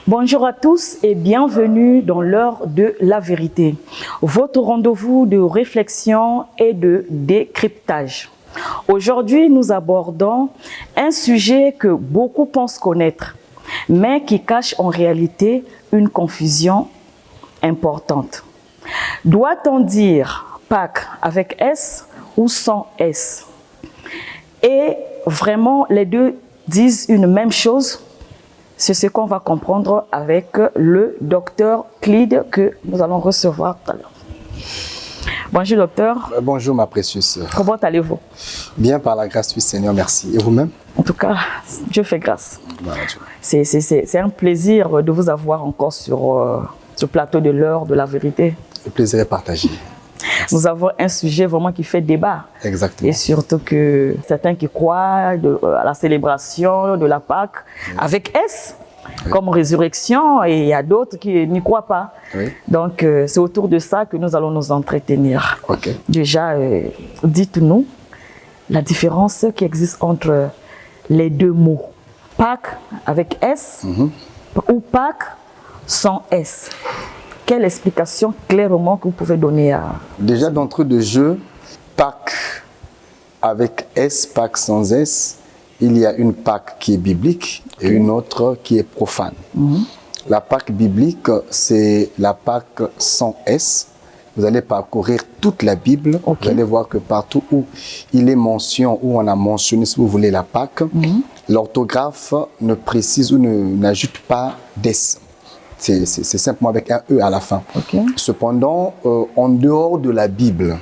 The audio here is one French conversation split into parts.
Bonjour à tous et bienvenue dans l'heure de la vérité, votre rendez-vous de réflexion et de décryptage. Aujourd'hui, nous abordons un sujet que beaucoup pensent connaître, mais qui cache en réalité une confusion importante. Doit-on dire Pâques avec S ou sans S? Et vraiment, les deux disent une même chose. C'est ce qu'on va comprendre avec le docteur Clyde que nous allons recevoir tout à l'heure. Bonjour docteur. Bonjour ma précieuse sœur. Comment allez-vous? Bien par la grâce du Seigneur, merci. Et vous-même? En tout cas, Dieu fait grâce. Voilà, c'est un plaisir de vous avoir encore sur ce plateau de l'heure de la vérité. Le plaisir est partagé. Merci. Nous avons un sujet vraiment qui fait débat. Exactement. Et surtout que certains qui croient à la célébration de la Pâque avec S, comme résurrection, et il y a d'autres qui n'y croient pas. Oui. Donc, c'est autour de ça que nous allons nous entretenir. Okay. Déjà, dites-nous la différence qui existe entre les deux mots. Pâques avec S ou Pâques sans S. Quelle explication clairement que vous pouvez donner à... Déjà d'entrée de jeu, Pâques avec S, Pâques sans S, il y a une Pâques qui est biblique et une autre qui est profane. La Pâques biblique, c'est la Pâques sans S. Vous allez parcourir toute la Bible. Vous allez voir que partout où il est mention, où on a mentionné, si vous voulez, la Pâques, l'orthographe ne précise ou n'ajoute pas d'S. C'est simplement avec un E à la fin. Cependant, en dehors de la Bible,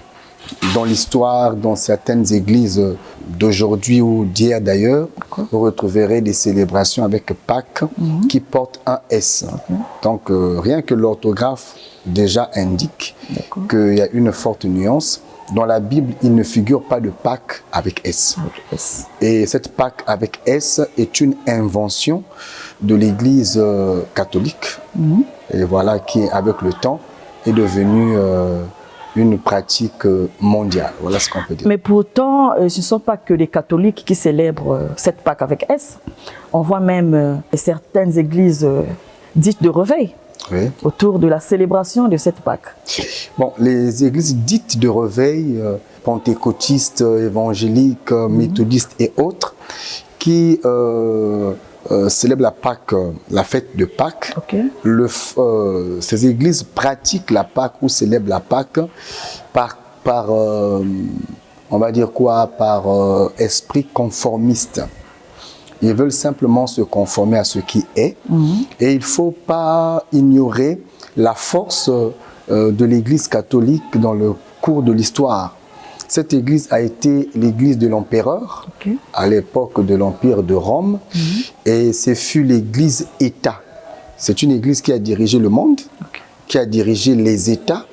dans l'histoire, dans certaines églises d'aujourd'hui ou d'hier d'ailleurs, vous retrouverez des célébrations avec Pâques qui portent un S. Donc, rien que l'orthographe déjà indique qu'il y a une forte nuance. Dans la Bible, il ne figure pas de Pâques avec S. Et cette Pâques avec S est une invention de l'Église catholique. Et voilà, qui, avec le temps, est devenue une pratique mondiale. Voilà ce qu'on peut dire. Mais pourtant, ce ne sont pas que les catholiques qui célèbrent cette Pâques avec S. On voit même certaines églises dites de réveil autour de la célébration de cette Pâques. Bon, les églises dites de réveil, pentecôtistes, évangéliques, méthodistes et autres, qui célèbrent la Pâques, la fête de Pâques. Ces églises pratiquent la Pâques ou célèbrent la Pâques par on va dire quoi, par esprit conformiste. Ils veulent simplement se conformer à ce qui est. Et il ne faut pas ignorer la force de l'Église catholique dans le cours de l'histoire. Cette église a été l'église de l'empereur à l'époque de l'Empire de Rome. Et ce fut l'église État. C'est une église qui a dirigé le monde, qui a dirigé les États.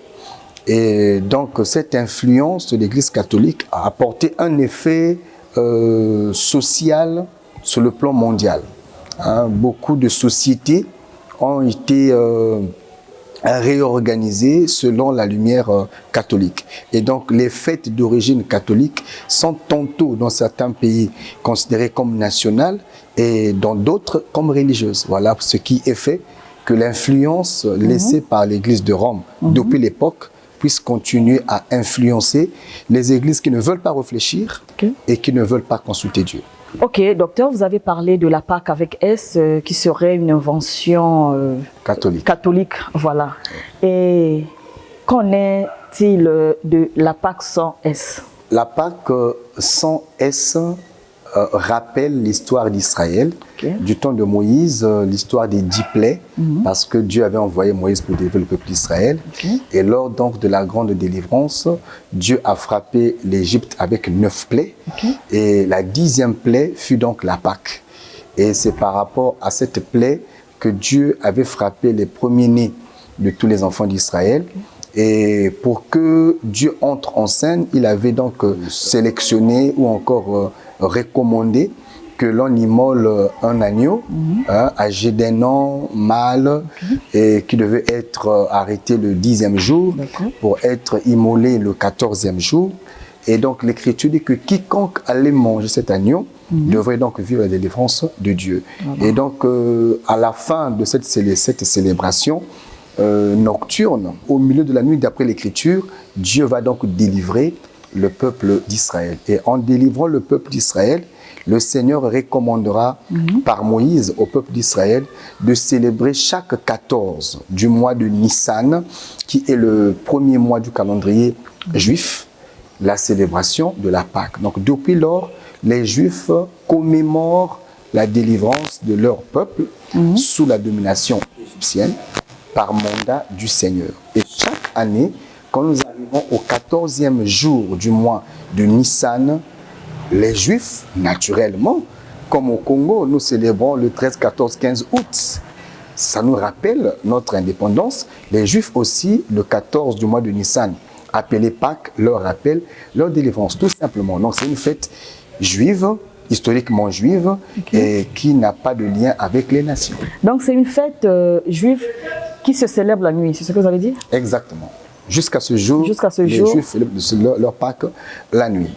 Et donc cette influence de l'église catholique a apporté un effet social sur le plan mondial. Beaucoup de sociétés ont été réorganisées selon la lumière catholique. Et donc les fêtes d'origine catholique sont tantôt dans certains pays considérées comme nationales et dans d'autres comme religieuses. Voilà ce qui est fait que l'influence laissée par l'église de Rome depuis l'époque puisse continuer à influencer les églises qui ne veulent pas réfléchir et qui ne veulent pas consulter Dieu. Ok, docteur, vous avez parlé de la Pâques avec S qui serait une invention catholique, voilà. Et qu'en est-il de la Pâques sans S? La Pâques sans S rappelle l'histoire d'Israël, du temps de Moïse, l'histoire des 10 plaies, parce que Dieu avait envoyé Moïse pour délivrer le peuple d'Israël. Et lors donc de la grande délivrance, Dieu a frappé l'Égypte avec 9 plaies. Et la 10e plaie fut donc la Pâque. Et c'est par rapport à cette plaie que Dieu avait frappé les premiers-nés de tous les enfants d'Israël. Et pour que Dieu entre en scène, il avait donc sélectionné ou encore recommandé que l'on immole un agneau âgé d'1 an, mâle, et qui devait être arrêté le 10e jour pour être immolé le 14e jour. Et donc l'Écriture dit que quiconque allait manger cet agneau devraient donc vivre la délivrance de Dieu. Et donc, à la fin de cette célébration nocturne, au milieu de la nuit d'après l'Écriture, Dieu va donc délivrer le peuple d'Israël. Et en délivrant le peuple d'Israël, le Seigneur recommandera par Moïse au peuple d'Israël de célébrer chaque 14 du mois de Nissan, qui est le premier mois du calendrier juif, la célébration de la Pâque. Donc depuis lors, les Juifs commémorent la délivrance de leur peuple sous la domination égyptienne par mandat du Seigneur. Et chaque année, quand nous arrivons au 14e jour du mois de Nissan, les Juifs, naturellement, comme au Congo, nous célébrons le 13, 14, 15 août. Ça nous rappelle notre indépendance. Les Juifs aussi, le 14 du mois de Nissan, appelé Pâques, leur rappelle leur délivrance, tout simplement. Donc c'est une fête juive, historiquement juive, et qui n'a pas de lien avec les nations. Donc c'est une fête juive qui se célèbre la nuit, c'est ce que vous avez dit? Exactement. Jusqu'à ce jour, les Juifs célèbrent leur Pâques la nuit.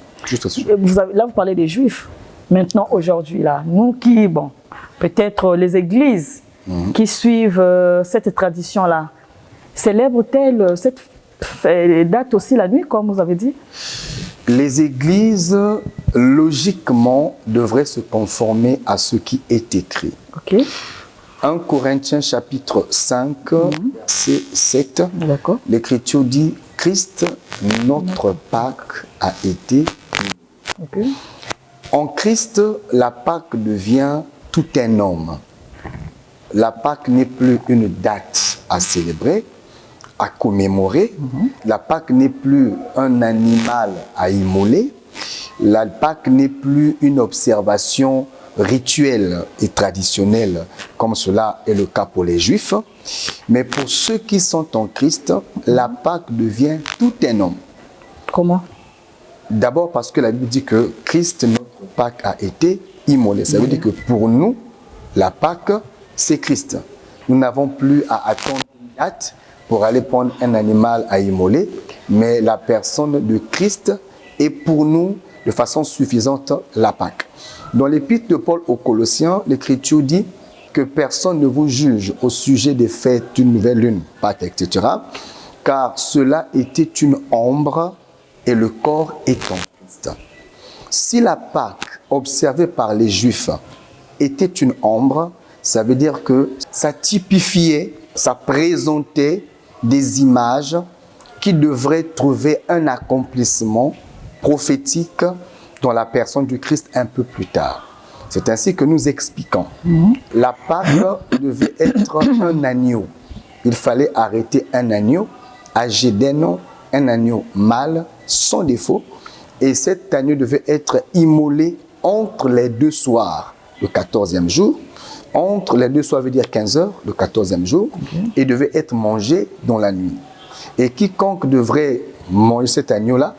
Là, vous parlez des Juifs. Maintenant, aujourd'hui, là, nous qui, bon, peut-être les églises qui suivent cette tradition-là, célèbrent-elles cette date aussi la nuit, comme vous avez dit? Les églises, logiquement, devraient se conformer à ce qui est écrit. 1 Corinthiens chapitre 5, verset 7, l'Écriture dit « Christ, notre Pâque, a été unie. » En Christ, la Pâque devient tout un homme. La Pâque n'est plus une date à célébrer, à commémorer. La Pâque n'est plus un animal à immoler. La Pâque n'est plus une observation rituelle et traditionnelle, comme cela est le cas pour les Juifs. Mais pour ceux qui sont en Christ, la Pâque devient tout un homme. Comment? D'abord parce que la Bible dit que Christ, notre Pâque, a été immolé. Ça veut dire que pour nous, la Pâque, c'est Christ. Nous n'avons plus à attendre une date pour aller prendre un animal à immoler, mais la personne de Christ est pour nous, de façon suffisante, la Pâque. Dans l'épître de Paul aux Colossiens, l'Écriture dit que personne ne vous juge au sujet des fêtes d'une nouvelle lune, Pâques, etc. Car cela était une ombre et le corps est en Christ. Si la Pâque observée par les Juifs était une ombre, ça veut dire que ça typifiait, ça présentait des images qui devraient trouver un accomplissement prophétique dans la personne du Christ un peu plus tard. C'est ainsi que nous expliquons. La Pâque devait être un agneau. Il fallait arrêter un agneau âgé d'un an, un agneau mâle, sans défaut. Et cet agneau devait être immolé entre les deux soirs, le 14e jour. Entre les deux soirs veut dire 15 heures, le 14e jour. Et devait être mangé dans la nuit. Et quiconque devrait manger cet agneau-là,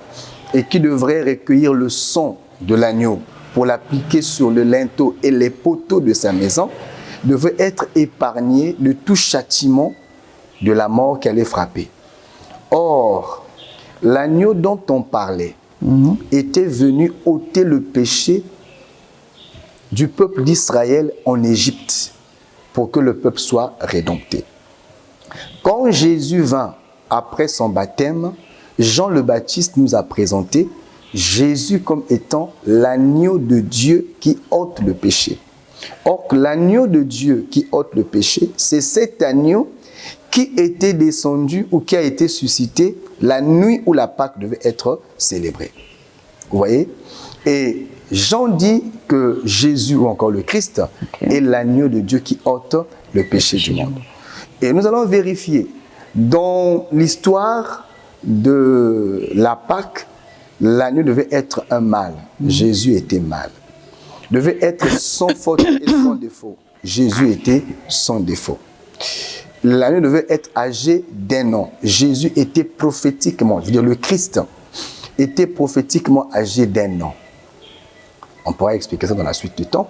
et qui devrait recueillir le sang de l'agneau pour l'appliquer sur le linteau et les poteaux de sa maison, devait être épargné de tout châtiment de la mort qui allait frapper. Or, l'agneau dont on parlait était venu ôter le péché du peuple d'Israël en Égypte pour que le peuple soit rédempté. Quand Jésus vint après son baptême, Jean le Baptiste nous a présenté Jésus comme étant l'agneau de Dieu qui ôte le péché. Or, l'agneau de Dieu qui ôte le péché, c'est cet agneau qui était descendu ou qui a été suscité la nuit où la Pâque devait être célébrée. Vous voyez? Et Jean dit que Jésus, ou encore le Christ, est l'agneau de Dieu qui ôte le péché du monde. Et nous allons vérifier dans l'histoire de la Pâque, l'agneau devait être un mâle. Jésus était mâle. Devait être sans faute et sans défaut. Jésus était sans défaut. L'agneau devait être âgé d'un an. Jésus était prophétiquement, je veux dire le Christ, était prophétiquement âgé d'un an. On pourra expliquer ça dans la suite du temps.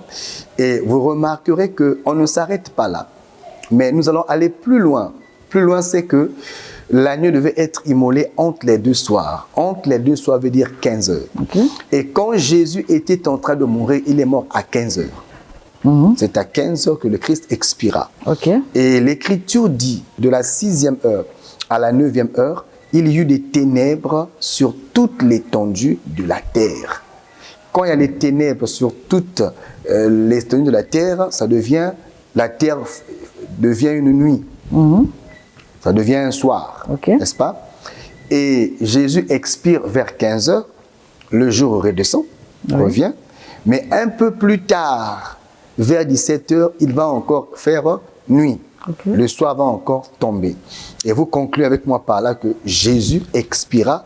Et vous remarquerez qu'on ne s'arrête pas là. Mais nous allons aller plus loin Plus loin, c'est que l'agneau devait être immolé entre les deux soirs. Entre les deux soirs veut dire 15 heures. Okay. Et quand Jésus était en train de mourir, il est mort à 15 heures. C'est à 15 heures que le Christ expira. Okay. Et l'Écriture dit, de la 6e heure à la 9e heure, il y eut des ténèbres sur toute l'étendue de la terre. Quand il y a des ténèbres sur toute l'étendue de la terre, la terre devient une nuit. Ça devient un soir, n'est-ce pas? Et Jésus expire vers 15 heures, le jour redescend, revient, mais un peu plus tard, vers 17 heures, il va encore faire nuit. Le soir va encore tomber. Et vous concluez avec moi par là que Jésus expira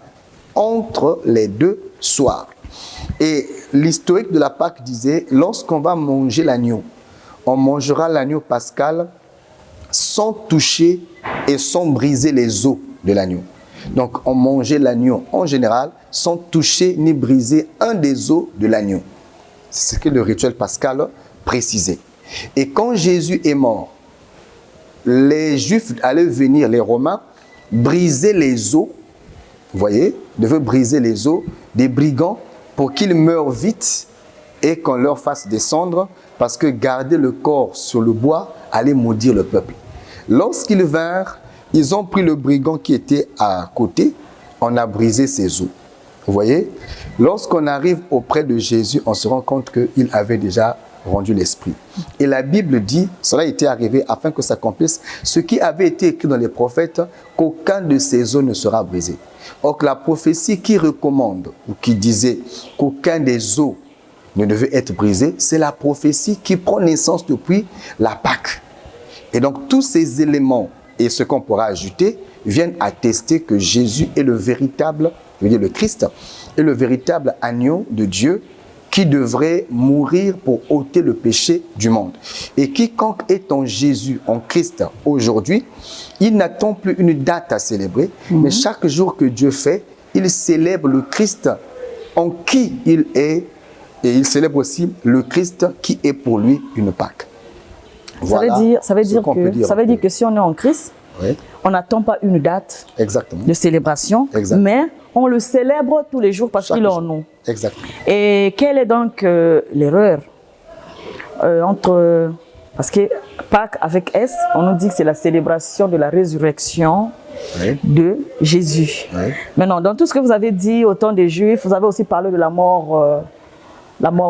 entre les deux soirs. Et l'historique de la Pâque disait, lorsqu'on va manger l'agneau, on mangera l'agneau pascal sans toucher et sans briser les os de l'agneau. Donc, on mangeait l'agneau en général sans toucher ni briser un des os de l'agneau. C'est ce que le rituel pascal précisait. Et quand Jésus est mort, les Juifs allaient venir, les Romains, briser les os, vous voyez, devaient briser les os des brigands pour qu'ils meurent vite et qu'on leur fasse descendre, parce que garder le corps sur le bois allait maudire le peuple. Lorsqu'ils vinrent, ils ont pris le brigand qui était à côté, on a brisé ses os. Vous voyez, lorsqu'on arrive auprès de Jésus, on se rend compte qu'il avait déjà rendu l'esprit. Et la Bible dit, cela était arrivé afin que s'accomplisse ce qui avait été écrit dans les prophètes, qu'aucun de ses os ne sera brisé. Or, la prophétie qui recommande, ou qui disait qu'aucun des os ne devait être brisé, c'est la prophétie qui prend naissance depuis la Pâque. Et donc, tous ces éléments, et ce qu'on pourra ajouter, viennent attester que Jésus est le véritable, je veux dire le Christ, est le véritable agneau de Dieu qui devrait mourir pour ôter le péché du monde. Et quiconque est en Jésus, en Christ, aujourd'hui, il n'attend plus une date à célébrer, mais chaque jour que Dieu fait, il célèbre le Christ en qui il est, et il célèbre aussi le Christ qui est pour lui une Pâque. Voilà ça veut dire que si on est en Christ, on n'attend pas une date de célébration, mais on le célèbre tous les jours parce qu'il est en nous. Exactement. Et quelle est donc l'erreur entre... Parce que Pâques avec S, on nous dit que c'est la célébration de la résurrection de Jésus. Maintenant, dans tout ce que vous avez dit au temps des Juifs, vous avez aussi parlé de la mort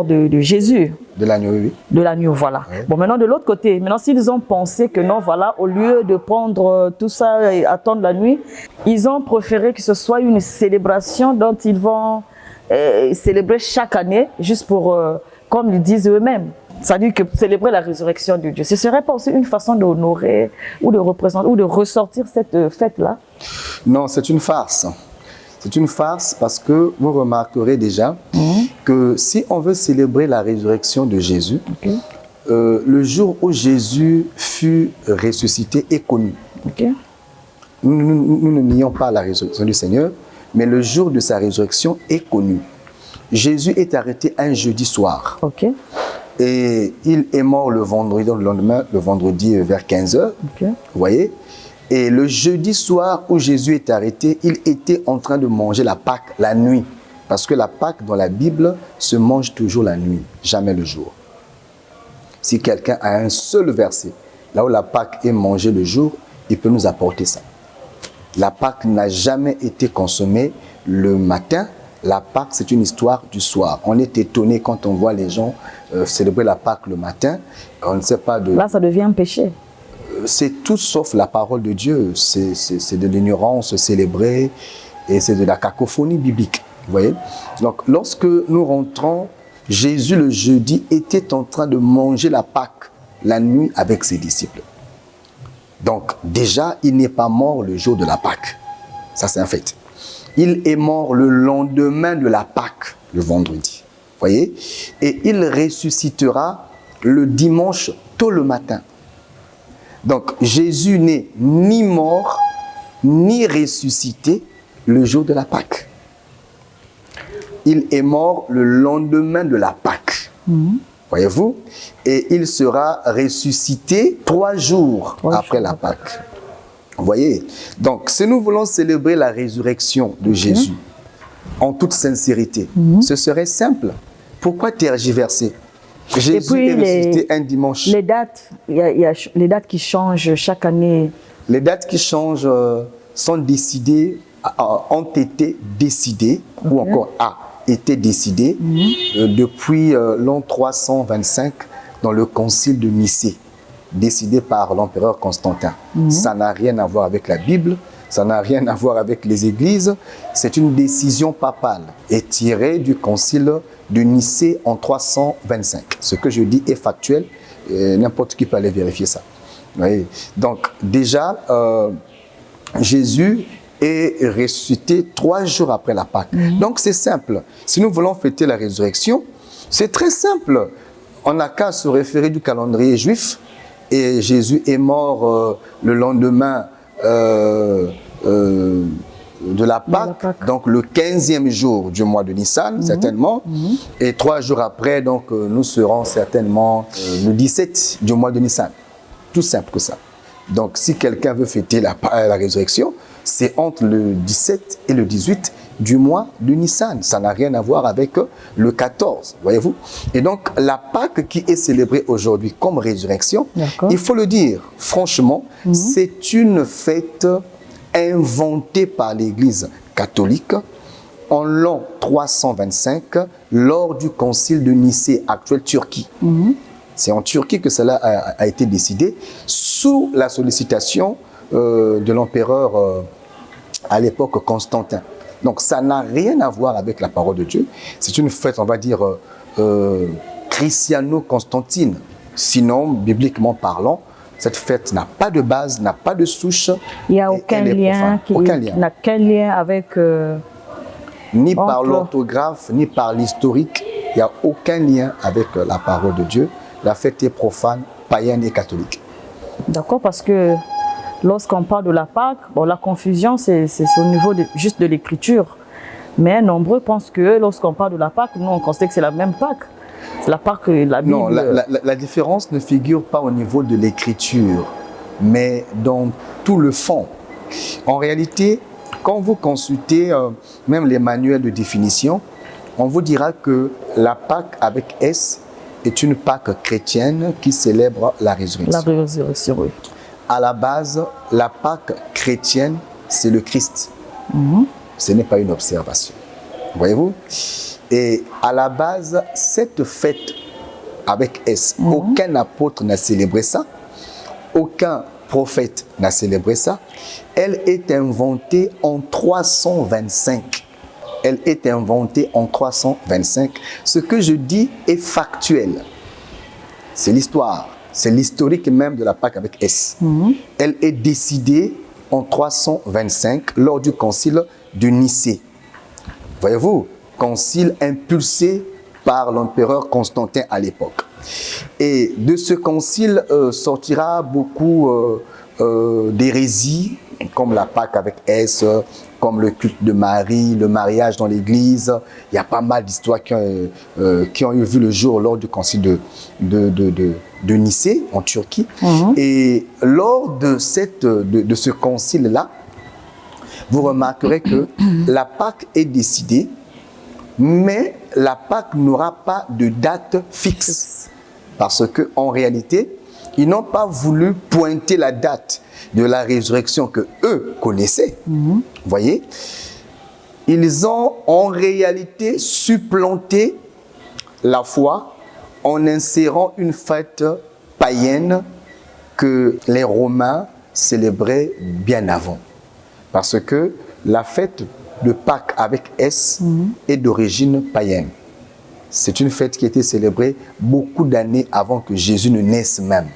de Jésus. De l'agneau, oui. De l'agneau, voilà. Bon, maintenant, de l'autre côté, maintenant, s'ils ont pensé que non, voilà, au lieu de prendre tout ça et attendre la nuit, ils ont préféré que ce soit une célébration dont ils vont célébrer chaque année, juste pour, comme ils disent eux-mêmes. C'est-à-dire que célébrer la résurrection de Dieu, ce ne serait pas aussi une façon d'honorer ou de représenter ou de ressortir cette fête-là? Non, c'est une farce. C'est une farce parce que vous remarquerez déjà que si on veut célébrer la résurrection de Jésus, le jour où Jésus fut ressuscité est connu. Nous ne nions pas la résurrection du Seigneur, mais le jour de sa résurrection est connu. Jésus est arrêté un jeudi soir. Et il est mort le vendredi, donc le lendemain, le vendredi vers 15 h. Vous voyez? Et le jeudi soir où Jésus est arrêté, il était en train de manger la Pâque la nuit. Parce que la Pâque dans la Bible se mange toujours la nuit, jamais le jour. Si quelqu'un a un seul verset, là où la Pâque est mangée le jour, il peut nous apporter ça. La Pâque n'a jamais été consommée le matin. La Pâque, c'est une histoire du soir. On est étonné quand on voit les gens célébrer la Pâque le matin. On ne sait pas de... Là, ça devient un péché. C'est tout sauf la parole de Dieu. C'est de l'ignorance célébrée et c'est de la cacophonie biblique. Vous voyez? Donc, lorsque nous rentrons, Jésus, le jeudi, était en train de manger la Pâque la nuit avec ses disciples. Donc, déjà, il n'est pas mort le jour de la Pâque. Ça, c'est un fait. Il est mort le lendemain de la Pâque, le vendredi. Vous voyez? Et il ressuscitera le dimanche tôt le matin. Donc, Jésus n'est ni mort, ni ressuscité le jour de la Pâque. Il est mort le lendemain de la Pâque. Voyez-vous? Et il sera ressuscité 3 jours après la Pâque. Vous voyez? Donc, si nous voulons célébrer la résurrection de Jésus en toute sincérité, ce serait simple. Pourquoi tergiverser? Jésus est ressuscité un dimanche. Les dates, il y a les dates qui changent chaque année. Les dates qui changent sont décidées, ont été décidées, ou encore a été décidées depuis l'an 325 dans le concile de Nicée, décidé par l'empereur Constantin. Ça n'a rien à voir avec la Bible, ça n'a rien à voir avec les églises, c'est une décision papale et tirée du concile de Nicée en 325. Ce que je dis est factuel, n'importe qui peut aller vérifier ça. Oui. Donc déjà, Jésus est ressuscité 3 jours après la Pâque. Donc c'est simple. Si nous voulons fêter la résurrection, c'est très simple. On n'a qu'à se référer du calendrier juif. Et Jésus est mort le lendemain de la Pâque, donc le 15e jour du mois de Nissan, certainement. Et 3 jours après, donc, nous serons certainement le 17 du mois de Nissan. Tout simple que ça. Donc, si quelqu'un veut fêter la résurrection, c'est entre le 17 et le 18 du mois de Nissan. Ça n'a rien à voir avec le 14, voyez-vous. Et donc, la Pâque qui est célébrée aujourd'hui comme résurrection, il faut le dire, franchement, c'est une fête inventée par l'Église catholique en l'an 325 lors du concile de Nicée, actuelle Turquie. C'est en Turquie que cela a été décidé sous la sollicitation de l'empereur à l'époque Constantin. Donc ça n'a rien à voir avec la parole de Dieu. C'est une fête, on va dire, christiano-constantine. Sinon, bibliquement parlant, cette fête n'a pas de base, n'a pas de souche. Il n'y a aucun lien, n'a qu'un lien avec... ni par l'orthographe, ni par l'historique. Il n'y a aucun lien avec la parole de Dieu. La fête est profane, païenne et catholique. D'accord, parce que lorsqu'on parle de la Pâque, bon, la confusion, c'est au niveau juste de l'écriture. Mais nombreux pensent que lorsqu'on parle de la Pâque, nous, on considère que c'est la même Pâque. C'est la Pâque que la Bible... Non, la différence ne figure pas au niveau de l'écriture, mais dans tout le fond. En réalité, quand vous consultez même les manuels de définition, on vous dira que la Pâque avec S est une Pâque chrétienne qui célèbre la résurrection. La résurrection, oui. À la base, la Pâque chrétienne, c'est le Christ. Ce n'est pas une observation. Voyez-vous? Et à la base, cette fête avec S, aucun apôtre n'a célébré ça, aucun prophète n'a célébré ça. Elle est inventée en 325. Elle est inventée en 325. Ce que je dis est factuel. C'est l'histoire. C'est l'historique même de la Pâque avec S. Elle est décidée en 325 lors du concile de Nicée. Voyez-vous, concile impulsé par l'empereur Constantin à l'époque. Et de ce concile sortira beaucoup d'hérésies, comme la Pâque avec S, comme le culte de Marie, le mariage dans l'église. Il y a pas mal d'histoires qui ont eu vu le jour lors du concile de Nicée, en Turquie. Et lors de ce concile-là, vous remarquerez que la Pâque est décidée, mais la Pâque n'aura pas de date fixe. Parce qu'en réalité, ils n'ont pas voulu pointer la date de la résurrection que eux connaissaient. Voyez, ils ont en réalité supplanté la foi en insérant une fête païenne que les Romains célébraient bien avant. Parce que la fête de Pâques avec S est d'origine païenne. C'est une fête qui a été célébrée beaucoup d'années avant que Jésus ne naisse même.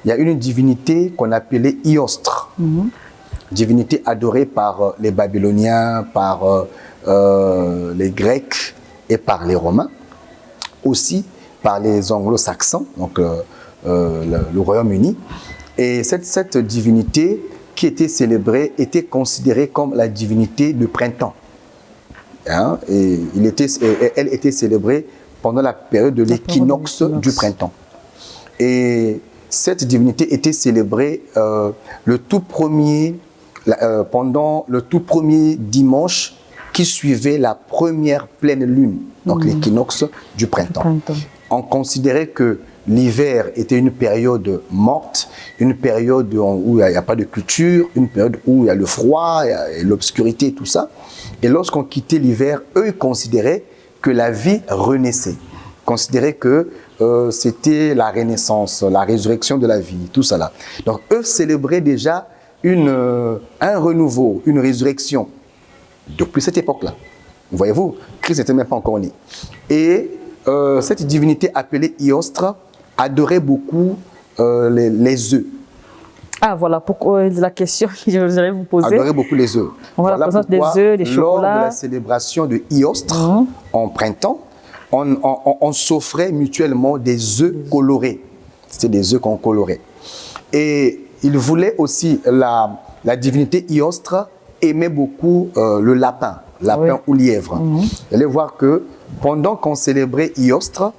Il y a une divinité qu'on appelait Iostre, divinité adorée par les Babyloniens, par les Grecs et par les Romains, aussi par les Anglo-Saxons, donc le Royaume-Uni. Et cette divinité qui était célébrée était considérée comme la divinité du printemps. Hein? Et elle était célébrée pendant la période de l'équinoxe du printemps. Et cette divinité était célébrée pendant le tout premier dimanche qui suivait la première pleine lune, donc l'équinoxe du printemps. On considérait que l'hiver était une période morte, une période où il n'y a pas de culture, une période où il y a le froid, l'obscurité, tout ça. Et lorsqu'on quittait l'hiver, eux considéraient que la vie renaissait, considéraient que c'était la renaissance, la résurrection de la vie, tout ça là. Donc eux célébraient déjà un renouveau, une résurrection depuis cette époque-là. Voyez-vous, Christ n'était même pas encore né. Et cette divinité appelée Iostre adorait beaucoup les œufs. Ah, voilà pourquoi la question que je voudrais vous poser. Adorait beaucoup les œufs. Voilà pourquoi des œufs, des chocolats. Lors de la célébration de Iostre, en printemps, on s'offrait mutuellement des œufs colorés. C'était des œufs qu'on colorait. Et il voulait aussi, la divinité Iostre aimait beaucoup le lapin ou lièvre. Vous allez voir que pendant qu'on célébrait Iostre,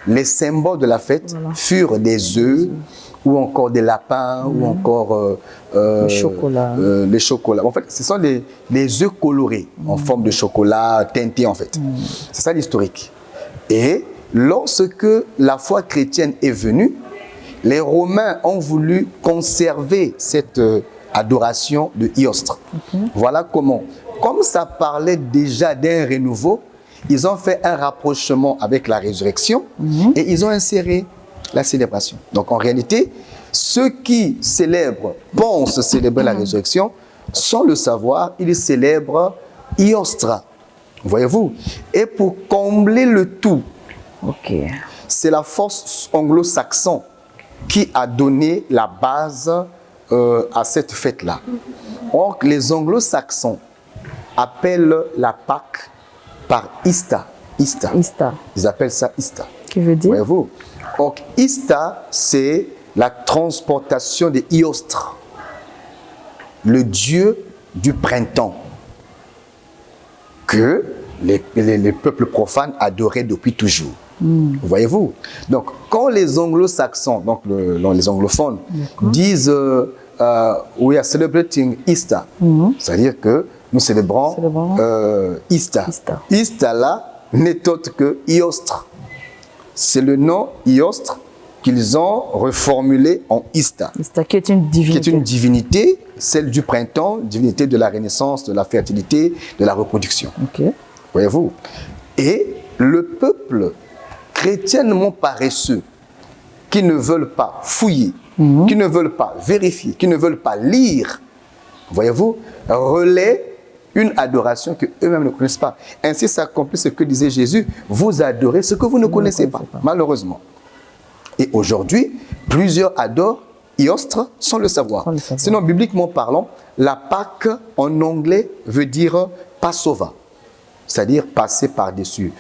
les symboles de la fête furent des œufs, ou encore des lapins, ou encore le chocolat. Les chocolats. En fait, ce sont les œufs colorés, en forme de chocolat teinté, en fait. C'est ça l'historique. Et lorsque la foi chrétienne est venue, les Romains ont voulu conserver cette adoration de Iostre. Voilà comment. Comme ça parlait déjà d'un renouveau, ils ont fait un rapprochement avec la résurrection et ils ont inséré la célébration. Donc en réalité, ceux qui célèbrent, pensent célébrer la résurrection, sans le savoir, ils célèbrent Iostre. Voyez-vous? Et pour combler le tout, c'est la force anglo-saxonne qui a donné la base à cette fête-là. Or, les anglo-saxons appellent la Pâque par Ista. Ils appellent ça Ista. Qui veut dire? Voyez-vous? Donc, Ista, c'est la transportation de Iostre, le dieu du printemps, que les peuples profanes adoraient depuis toujours. Voyez-vous? Donc, quand les anglo-saxons, donc les anglophones, disent we are celebrating Easter, c'est-à-dire que nous célébrons Easter. Easter là n'est autre que Iostre. C'est le nom Iostre qu'ils ont reformulé en Ista. Ista, qui est une divinité. Qui est une divinité, celle du printemps, divinité de la renaissance, de la fertilité, de la reproduction. Voyez-vous? Et le peuple chrétiennement paresseux, qui ne veulent pas fouiller, qui ne veulent pas vérifier, qui ne veulent pas lire, voyez-vous, relaient une adoration que eux-mêmes ne connaissent pas. Ainsi s'accomplit ce que disait Jésus, vous adorez ce que vous ne connaissez pas, malheureusement. Et aujourd'hui, plusieurs adorent Iostre sans le savoir. Sinon, bibliquement parlant, la Pâque en anglais veut dire Passover, c'est-à-dire passer par-dessus.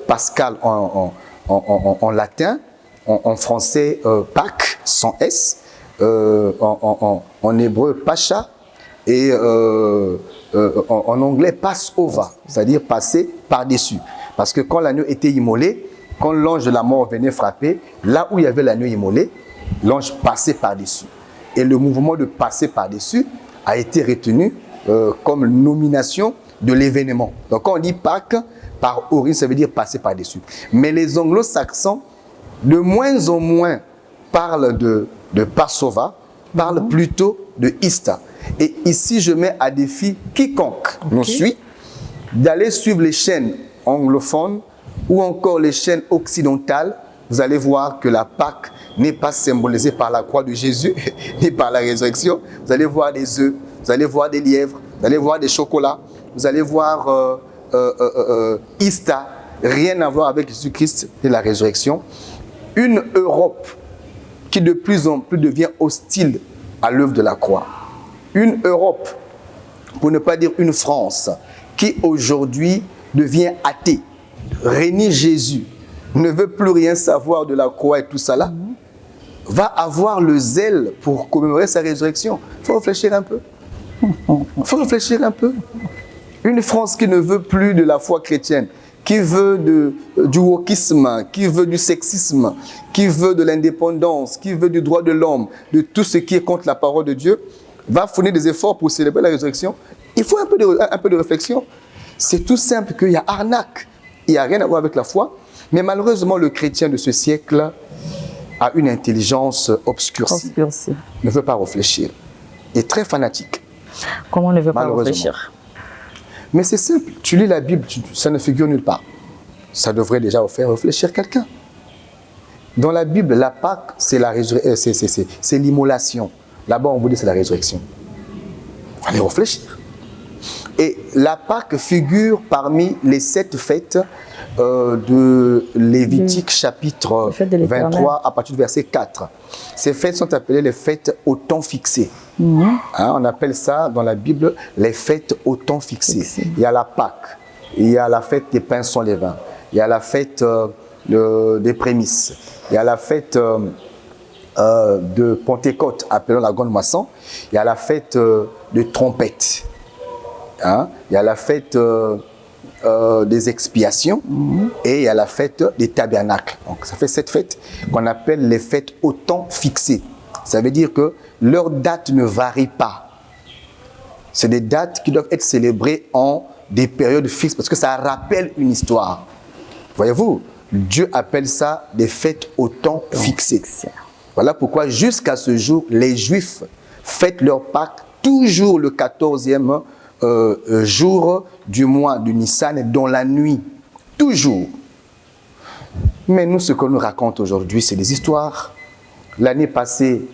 Pascal en latin, en français Pâques sans S, en hébreu Pacha, et en anglais Passover, c'est-à-dire passer par-dessus. Parce que quand l'agneau était immolé, quand l'ange de la mort venait frapper, là où il y avait l'agneau immolé, l'ange passait par-dessus. Et le mouvement de passer par-dessus a été retenu comme nomination de l'événement. Donc quand on dit Pâques, par origine, ça veut dire passer par-dessus. Mais les anglo-saxons, de moins en moins, parlent de Passover, parlent plutôt de Easter. Et ici, je mets à défi quiconque nous suit d'aller suivre les chaînes anglophones ou encore les chaînes occidentales. Vous allez voir que la Pâque n'est pas symbolisée par la croix de Jésus, ni par la résurrection. Vous allez voir des œufs, vous allez voir des lièvres, vous allez voir des chocolats, vous allez voir Easter, rien à voir avec Jésus-Christ et la résurrection. Une Europe qui de plus en plus devient hostile à l'œuvre de la croix. Une Europe, pour ne pas dire une France, qui aujourd'hui devient athée, renie Jésus, ne veut plus rien savoir de la croix et tout ça là, va avoir le zèle pour commémorer sa résurrection. Il faut réfléchir un peu. Il faut réfléchir un peu. Une France qui ne veut plus de la foi chrétienne, qui veut du wokisme, qui veut du sexisme, qui veut de l'indépendance, qui veut du droit de l'homme, de tout ce qui est contre la parole de Dieu, va fournir des efforts pour célébrer la résurrection. Il faut un peu de réflexion. C'est tout simple qu'il y a arnaque. Il n'y a rien à voir avec la foi. Mais malheureusement, le chrétien de ce siècle a une intelligence obscurcie. Ne veut pas réfléchir. Est très fanatique. Comment on ne veut pas réfléchir? Mais c'est simple. Tu lis la Bible, ça ne figure nulle part. Ça devrait déjà faire réfléchir quelqu'un. Dans la Bible, la Pâque, c'est l'immolation. Là-bas, on vous dit c'est la résurrection. Il fallait réfléchir. Et la Pâque figure parmi les 7 fêtes de Lévitique chapitre 23 à partir du verset 4. Ces fêtes sont appelées les fêtes au temps fixé. On appelle ça dans la Bible les fêtes au temps fixé. Il y a la Pâque, il y a la fête des pains sans levain, il y a la fête des prémices, il y a la fête de Pentecôte appelée la grande moisson, il y a la fête de trompette, il y a la fête des expiations et il y a la fête des tabernacles. Donc ça fait 7 fêtes qu'on appelle les fêtes au temps fixé. Ça veut dire que leur date ne varie pas. C'est des dates qui doivent être célébrées en des périodes fixes parce que ça rappelle une histoire. Voyez-vous, Dieu appelle ça des fêtes au temps fixé. Voilà pourquoi jusqu'à ce jour, les Juifs fêtent leur Pâques toujours le 14e jour du mois de Nissan, dans la nuit. Toujours. Mais nous, ce qu'on nous raconte aujourd'hui, c'est des histoires. L'année passée,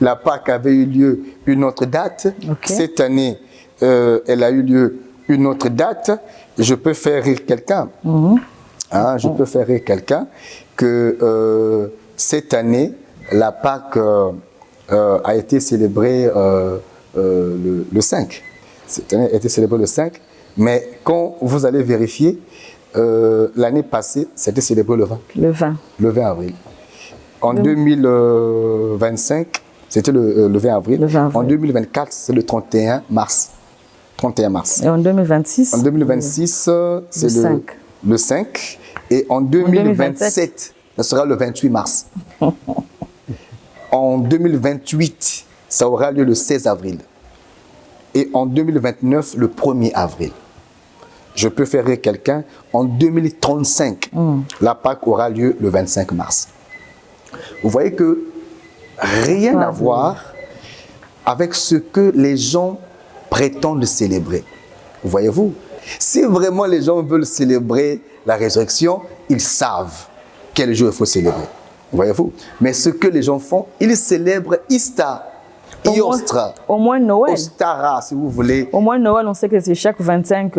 la Pâque avait eu lieu une autre date. Cette année, elle a eu lieu une autre date. Je peux faire rire quelqu'un. Je peux faire rire quelqu'un que cette année, la Pâque a été célébrée le 5. Cette année a été célébrée le 5. Mais quand vous allez vérifier, l'année passée, c'était célébré le 20. Le 20. Le 20 avril. En 2025, c'était le 20 avril. Le 20 avril. En 2024, c'est le 31 mars. 31 mars. Et en 2026? En 2026, c'est le 5. Et en 2027, ça sera le 28 mars. En 2028, ça aura lieu le 16 avril. Et en 2029, le 1er avril. Je peux faire rire quelqu'un. En 2035, la Pâque aura lieu le 25 mars. Vous voyez que rien à voir avec ce que les gens prétendent célébrer. Voyez-vous, si vraiment les gens veulent célébrer la résurrection, ils savent quel jour il faut célébrer. Voyez-vous, mais ce que les gens font, ils célèbrent Ista, Iostra, au moins Noël. Ostara, si vous voulez. Au moins Noël, on sait que c'est chaque 25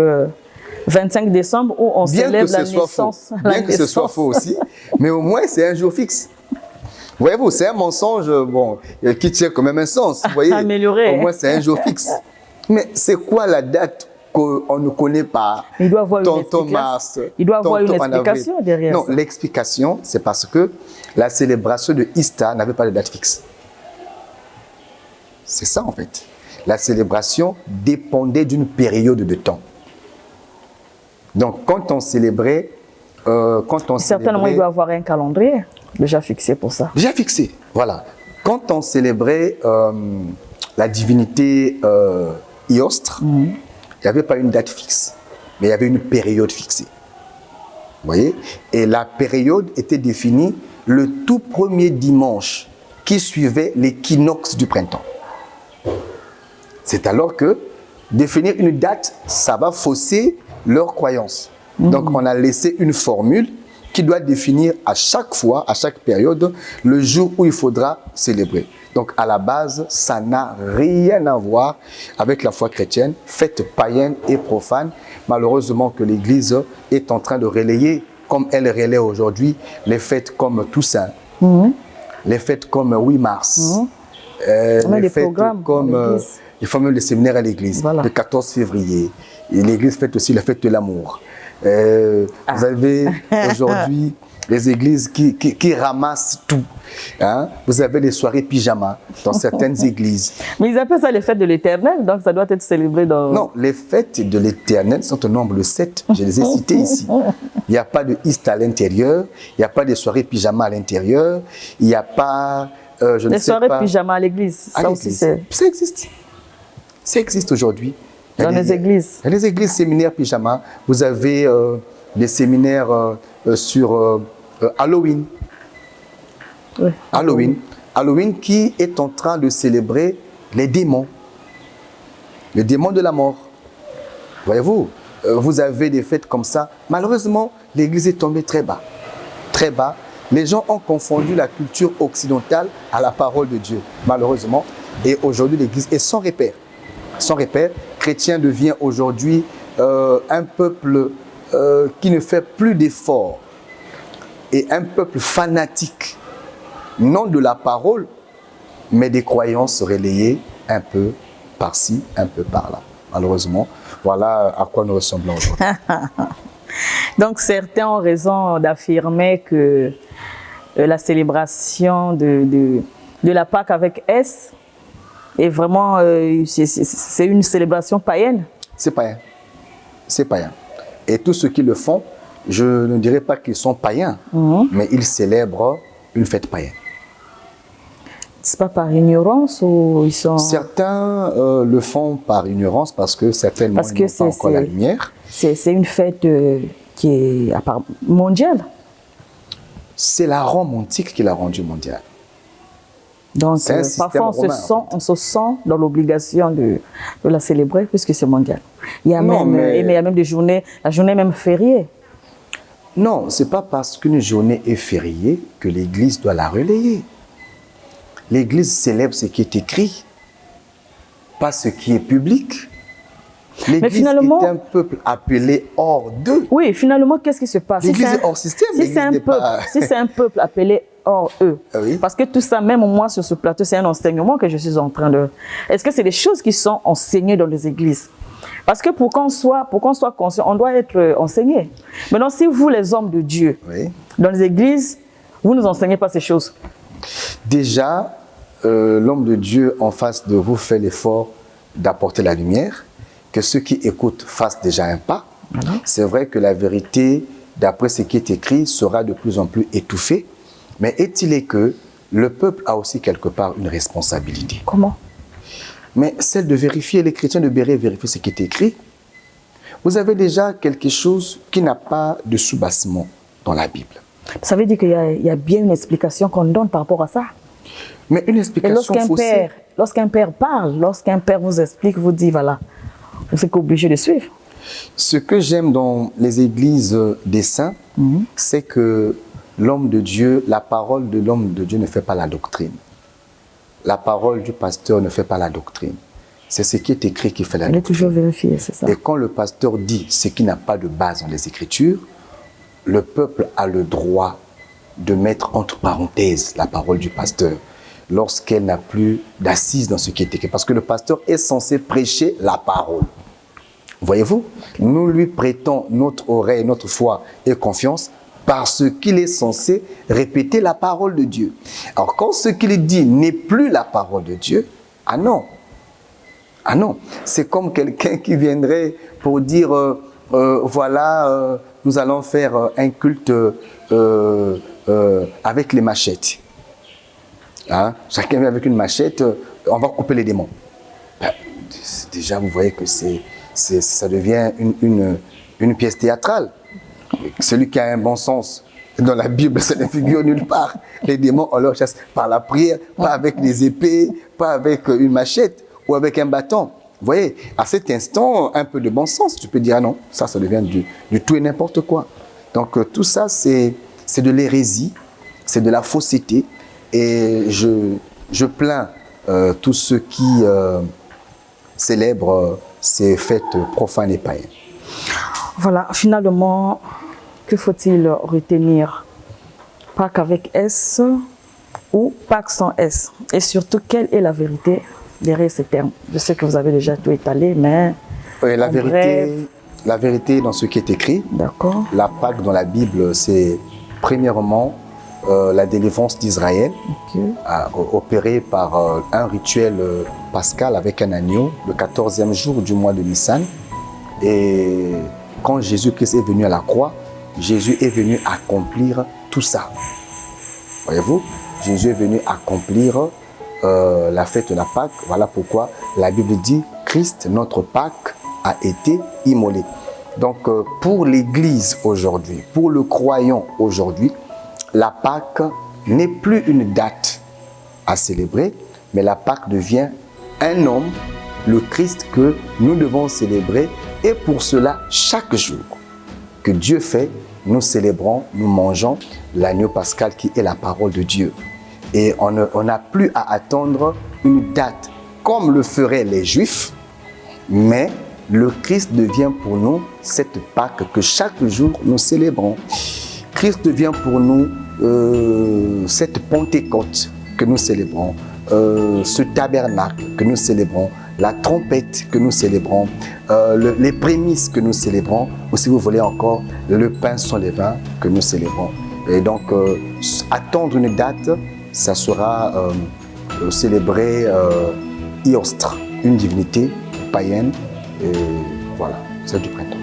décembre où on célèbre la naissance. Bien que ce soit faux aussi, mais au moins c'est un jour fixe. Voyez-vous, c'est un mensonge bon, qui tient quand même un sens. Vous voyez, amélioré. Au moins c'est un jour fixe. Mais c'est quoi la date qu'on ne connaît pas? Il doit avoir une explication. Il doit avoir une explication derrière. Non, l'explication, c'est parce que la célébration de Ista n'avait pas de date fixe. C'est ça en fait. La célébration dépendait d'une période de temps. Donc quand on célébrait, certainement il doit avoir un calendrier déjà fixé pour ça. Déjà fixé, voilà. Quand on célébrait la divinité Iostre, il n'y avait pas une date fixe, mais il y avait une période fixée. Vous voyez? Et la période était définie le tout premier dimanche qui suivait l'équinoxe du printemps. C'est alors que définir une date, ça va fausser leur croyance. Donc on a laissé une formule qui doit définir à chaque fois, à chaque période, le jour où il faudra célébrer. Donc à la base, ça n'a rien à voir avec la foi chrétienne, fête païenne et profane. Malheureusement que l'Église est en train de relayer, comme elle relaie aujourd'hui, les fêtes comme Toussaint, les fêtes comme 8 mars, les fêtes comme les fameux séminaires à l'Église, le 14 février. Et l'Église fête aussi la fête de l'amour. Vous avez aujourd'hui Les églises qui ramassent tout. Hein? Vous avez des soirées pyjama dans certaines églises. Mais ils appellent ça les fêtes de l'Éternel, donc ça doit être célébré dans... Non, les fêtes de l'Éternel sont au nombre de 7. Je les ai citées ici. Il n'y a pas de East à l'intérieur, il n'y a pas de soirées pyjama à l'intérieur, il n'y a pas... les soirées pyjama à l'église, ça aussi c'est... Ça existe. Ça existe aujourd'hui. Dans les églises. Dans les églises, séminaires pyjama. Vous avez des séminaires sur Halloween. Oui. Halloween qui est en train de célébrer les démons de la mort. Voyez-vous, vous avez des fêtes comme ça. Malheureusement, l'église est tombée très bas. Très bas. Les gens ont confondu la culture occidentale à la parole de Dieu, malheureusement. Et aujourd'hui, l'église est sans repère. Sans repère, chrétien devient aujourd'hui un peuple qui ne fait plus d'efforts et un peuple fanatique, non de la parole, mais des croyances relayées un peu par-ci, un peu par-là. Malheureusement, voilà à quoi nous ressemblons aujourd'hui. Donc certains ont raison d'affirmer que la célébration de la Pâque avec S est vraiment, c'est une célébration païenne. C'est païen. C'est païen. Et tous ceux qui le font, je ne dirais pas qu'ils sont païens, mais ils célèbrent une fête païenne. C'est pas par ignorance ou ils sont... Certains le font par ignorance parce que certainement ils n'ont pas encore la lumière. C'est une fête qui est mondiale. C'est la Rome antique qui l'a rendue mondiale. Donc parfois on se sent dans l'obligation de la célébrer puisque c'est mondial. Il y a même des journées, la journée même fériée. Non, ce n'est pas parce qu'une journée est fériée que l'Église doit la relayer. L'Église célèbre ce qui est écrit, pas ce qui est public. L'Église est un peuple appelé hors d'eux. Oui, finalement, qu'est-ce qui se passe? L'Église est hors système. Si c'est un peuple appelé hors eux, oui. Parce que tout ça, même moi sur ce plateau, c'est un enseignement que je suis en train de... Est-ce que c'est des choses qui sont enseignées dans les églises? Parce que pour qu'on soit conscient, on doit être enseigné. Maintenant, si vous, les hommes de Dieu, oui. Dans les églises, vous ne nous enseignez pas ces choses. Déjà, l'homme de Dieu en face de vous fait l'effort d'apporter la lumière, que ceux qui écoutent fassent déjà un pas. C'est vrai que la vérité, d'après ce qui est écrit, sera de plus en plus étouffée, mais est-il est que le peuple a aussi quelque part une responsabilité. Comment? Mais celle de vérifier, les chrétiens de vérifier ce qui est écrit. Vous avez déjà quelque chose qui n'a pas de soubassement dans la Bible. Ça veut dire qu'il y a bien une explication qu'on donne par rapport à ça. Mais une explication faussée. Lorsqu'un père parle, lorsqu'un père vous explique, vous dit voilà, vous êtes obligé de suivre. Ce que j'aime dans les églises des saints, c'est que l'homme de Dieu, la parole de l'homme de Dieu ne fait pas la doctrine. La parole du pasteur ne fait pas la doctrine. C'est ce qui est écrit qui fait la doctrine. Elle est toujours vérifiée, c'est ça. Et quand le pasteur dit ce qui n'a pas de base dans les Écritures, le peuple a le droit de mettre entre parenthèses la parole du pasteur lorsqu'elle n'a plus d'assise dans ce qui est écrit. Parce que le pasteur est censé prêcher la parole. Voyez-vous, nous lui prêtons notre oreille, notre foi et confiance parce qu'il est censé répéter la parole de Dieu. Alors quand ce qu'il dit n'est plus la parole de Dieu, ah non, c'est comme quelqu'un qui viendrait pour dire voilà, nous allons faire un culte avec les machettes. Hein? Chacun vient avec une machette, on va couper les démons. Ben, déjà, vous voyez que ça devient une pièce théâtrale. Celui qui a un bon sens dans la Bible, ça ne figure nulle part. Les démons, on leur chasse par la prière, pas avec des épées, pas avec une machette ou avec un bâton. Vous voyez, à cet instant, un peu de bon sens, tu peux dire, ah non, ça devient du tout et n'importe quoi. Donc tout ça, c'est de l'hérésie, c'est de la fausseté. Et je plains tous ceux qui célèbrent ces fêtes profanes et païennes. Voilà, finalement, que faut-il retenir? Pâques avec S ou Pâques sans S? Et surtout, quelle est la vérité derrière ces termes? Je sais que vous avez déjà tout étalé, mais... Oui, la vérité dans ce qui est écrit. D'accord. La Pâque dans la Bible, c'est Premièrement, la délivrance d'Israël, opérée par un rituel pascal avec un agneau, le 14e jour du mois de Nissan. Et quand Jésus-Christ est venu à la croix, Jésus est venu accomplir tout ça. Voyez-vous, Jésus est venu accomplir la fête de la Pâque. Voilà pourquoi la Bible dit « Christ, notre Pâque, a été immolé ». Donc, pour l'Église aujourd'hui, pour le croyant aujourd'hui, la Pâque n'est plus une date à célébrer, mais la Pâque devient un homme, le Christ que nous devons célébrer. Et pour cela, chaque jour que Dieu fait, nous célébrons, nous mangeons l'agneau pascal qui est la parole de Dieu. Et on n'a plus à attendre une date comme le feraient les Juifs, mais le Christ devient pour nous cette Pâque que chaque jour nous célébrons. Christ devient pour nous cette Pentecôte que nous célébrons, ce tabernacle que nous célébrons, la trompette que nous célébrons, les prémices que nous célébrons, ou si vous voulez encore, le pain sans levain que nous célébrons. Et donc, attendre une date, ça sera célébrer Iostre, une divinité païenne, et voilà, c'est du printemps.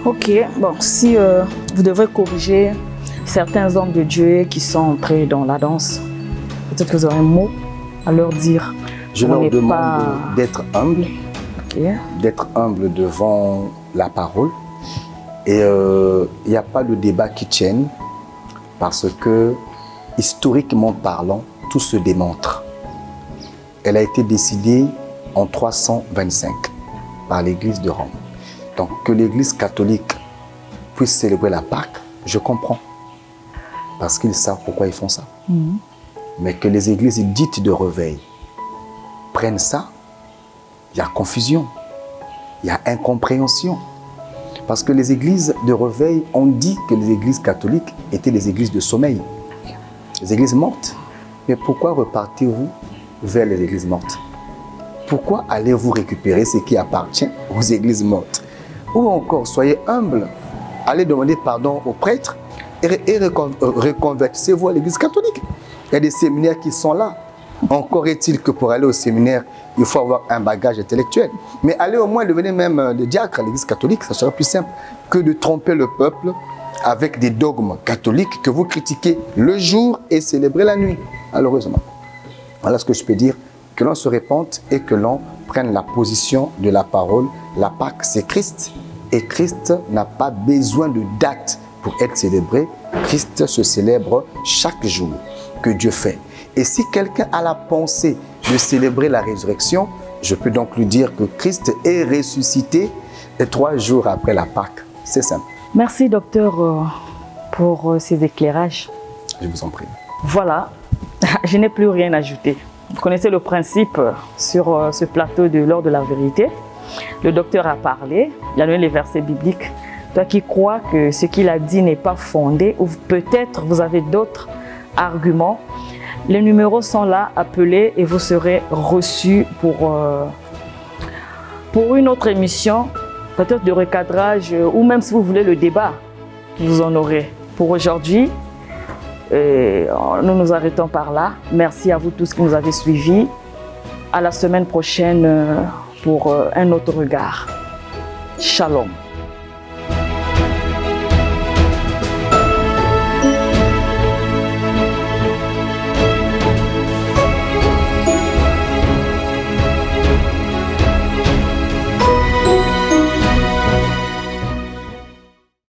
Ok, bon, si vous devrez corriger certains hommes de Dieu qui sont entrés dans la danse, peut-être que vous aurez un mot à leur dire. Je leur demande d'être humble, d'être humble devant la parole. Et il n'y a pas de débat qui tienne parce que, historiquement parlant, tout se démontre. Elle a été décidée en 325 par l'Église de Rome. Donc, que l'Église catholique puisse célébrer la Pâque, je comprends. Parce qu'ils savent pourquoi ils font ça. Mais que les églises dites de réveil prennent ça, il y a confusion, il y a incompréhension. Parce que les églises de réveil ont dit que les églises catholiques étaient les églises de sommeil, les églises mortes. Mais pourquoi repartez-vous vers les églises mortes? Pourquoi allez-vous récupérer ce qui appartient aux églises mortes? Ou encore, soyez humbles, allez demander pardon aux prêtres et reconvertissez-vous à l'église catholique. Il y a des séminaires qui sont là. Encore est-il que pour aller au séminaire, il faut avoir un bagage intellectuel. Mais allez au moins devenir même le diacre à l'église catholique, ça serait plus simple que de tromper le peuple avec des dogmes catholiques que vous critiquez le jour et célébrez la nuit, malheureusement. Voilà ce que je peux dire, que l'on se répande et que l'on prenne la position de la parole. La Pâque, c'est Christ. Et Christ n'a pas besoin de date pour être célébré. Christ se célèbre chaque jour que Dieu fait. Et si quelqu'un a la pensée de célébrer la résurrection, je peux donc lui dire que Christ est ressuscité 3 jours après la Pâque. C'est simple. Merci, docteur, pour ces éclairages. Je vous en prie. Voilà, je n'ai plus rien à ajouter. Vous connaissez le principe sur ce plateau de l'heure de la vérité. Le docteur a parlé, il a donné les versets bibliques. Toi qui crois que ce qu'il a dit n'est pas fondé, ou peut-être vous avez d'autres arguments, les numéros sont là, appelez et vous serez reçus pour une autre émission, peut-être de recadrage, ou même si vous voulez le débat, vous en aurez. Pour aujourd'hui, nous nous arrêtons par là. Merci à vous tous qui nous avez suivis. À la semaine prochaine pour un autre regard. Shalom.